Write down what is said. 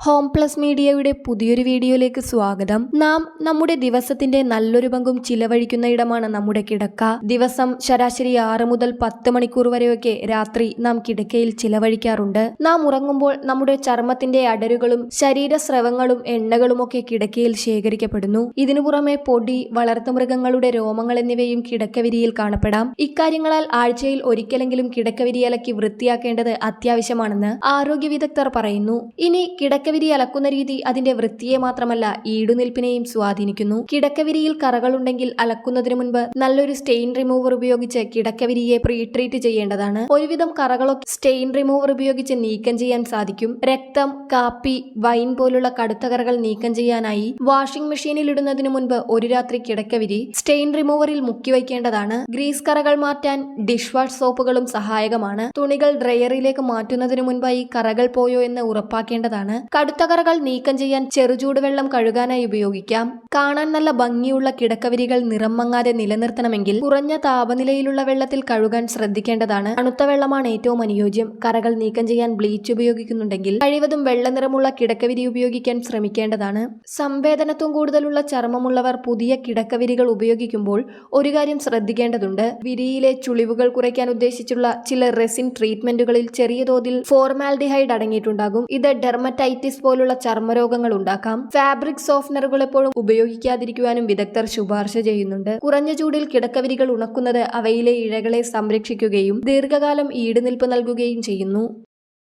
Home plus മീഡിയയുടെ പുതിയൊരു വീഡിയോയിലേക്ക് സ്വാഗതം. നാം നമ്മുടെ ദിവസത്തിന്റെ നല്ലൊരു പങ്കും ചിലവഴിക്കുന്ന ഇടമാണ് നമ്മുടെ കിടക്ക. ദിവസം ശരാശരി 6 മുതൽ 10 മണിക്കൂർ വരെയൊക്കെ രാത്രി നാം കിടക്കയിൽ ചിലവഴിക്കാറുണ്ട്. നാം ഉറങ്ങുമ്പോൾ നമ്മുടെ ചർമ്മത്തിന്റെ അടരുകളും ശരീരസ്രവങ്ങളും എണ്ണകളുമൊക്കെ കിടക്കയിൽ ശേഖരിക്കപ്പെടുന്നു. ഇതിനു പുറമെ പൊടി, വളർത്തുമൃഗങ്ങളുടെ രോമങ്ങൾ എന്നിവയും കിടക്കവിരിയിൽ കാണപ്പെടാം. ഇക്കാര്യങ്ങളാൽ ആഴ്ചയിൽ ഒരിക്കലെങ്കിലും കിടക്കവിരി അലക്കി വൃത്തിയാക്കേണ്ടത് അത്യാവശ്യമാണെന്ന് ആരോഗ്യ വിദഗ്ധർ പറയുന്നു. ഇനി കിടക്കവിരി അലക്കുന്ന രീതി അതിന്റെ വൃത്തിയെ മാത്രമല്ല ഈടുനിൽപ്പിനെയും സ്വാധീനിക്കുന്നു. കിടക്കവിരിയിൽ കറകളുണ്ടെങ്കിൽ അലക്കുന്നതിന് മുൻപ് നല്ലൊരു സ്റ്റെയിൻ റിമൂവർ ഉപയോഗിച്ച് കിടക്കവിരിയെ പ്രീ ട്രീറ്റ് ചെയ്യേണ്ടതാണ്. ഒരുവിധം കറകളൊക്കെ സ്റ്റെയിൻ റിമൂവർ ഉപയോഗിച്ച് നീക്കം ചെയ്യാൻ സാധിക്കും. രക്തം, കാപ്പി, വൈൻ പോലുള്ള കടുത്ത കറകൾ നീക്കം ചെയ്യാനായി വാഷിംഗ് മെഷീനിൽ ഇടുന്നതിന് മുൻപ് ഒരു രാത്രി കിടക്കവിരി സ്റ്റെയിൻ റിമൂവറിൽ മുക്കി വയ്ക്കേണ്ടതാണ്. ഗ്രീസ് കറകൾ മാറ്റാൻ ഡിഷ് വാഷ് സോപ്പുകളും സഹായകമാണ്. തുണികൾ ഡ്രയറിലേക്ക് മാറ്റുന്നതിന് മുൻപായി കറകൾ പോയോ എന്ന് ഉറപ്പാക്കേണ്ടതാണ്. കടുത്ത കറകൾ നീക്കം ചെയ്യാൻ ചെറുചൂടുവെള്ളം കഴുകാനായി ഉപയോഗിക്കാം. കാണാൻ നല്ല ഭംഗിയുള്ള കിടക്കവിരികൾ നിറം മങ്ങാതെ നിലനിർത്തണമെങ്കിൽ കുറഞ്ഞ താപനിലയിലുള്ള വെള്ളത്തിൽ കഴുകാൻ ശ്രദ്ധിക്കേണ്ടതാണ്. തണുത്ത വെള്ളമാണ് ഏറ്റവും അനുയോജ്യം. കറകൾ നീക്കം ചെയ്യാൻ ബ്ലീച്ച് ഉപയോഗിക്കുന്നുണ്ടെങ്കിൽ കഴിവതും വെള്ള നിറമുള്ള കിടക്കവിരി ഉപയോഗിക്കാൻ ശ്രമിക്കേണ്ടതാണ്. സംവേദനത്വം കൂടുതലുള്ള ചർമ്മമുള്ളവർ പുതിയ കിടക്കവിരികൾ ഉപയോഗിക്കുമ്പോൾ ഒരു കാര്യം ശ്രദ്ധിക്കേണ്ടതുണ്ട്. വിരിയിലെ ചുളിവുകൾ കുറയ്ക്കാൻ ഉദ്ദേശിച്ചുള്ള ചില റെസിൻ ട്രീറ്റ്മെന്റുകളിൽ ചെറിയ തോതിൽ ഫോർമാൽഡിഹൈഡ് അടങ്ങിയിട്ടുണ്ടാകും. ഇത് ഡെർമറ്റൈറ്റിസ് പോലുള്ള ചർമ്മരോഗങ്ങൾ ഉണ്ടാക്കാം. ഫാബ്രിക് സോഫ്റ്റ്നറുകൾ എപ്പോഴും ഉപയോഗിക്കാതിരിക്കുവാനും വിദഗ്ധർ ശുപാർശ ചെയ്യുന്നുണ്ട്. കുറഞ്ഞ ചൂടിൽ കിടക്കവിരികൾ ഉണക്കുന്നത് അവയിലെ ഇഴകളെ സംരക്ഷിക്കുകയും ദീർഘകാലം ഈടുനിൽപ്പ് നൽകുകയും ചെയ്യുന്നു.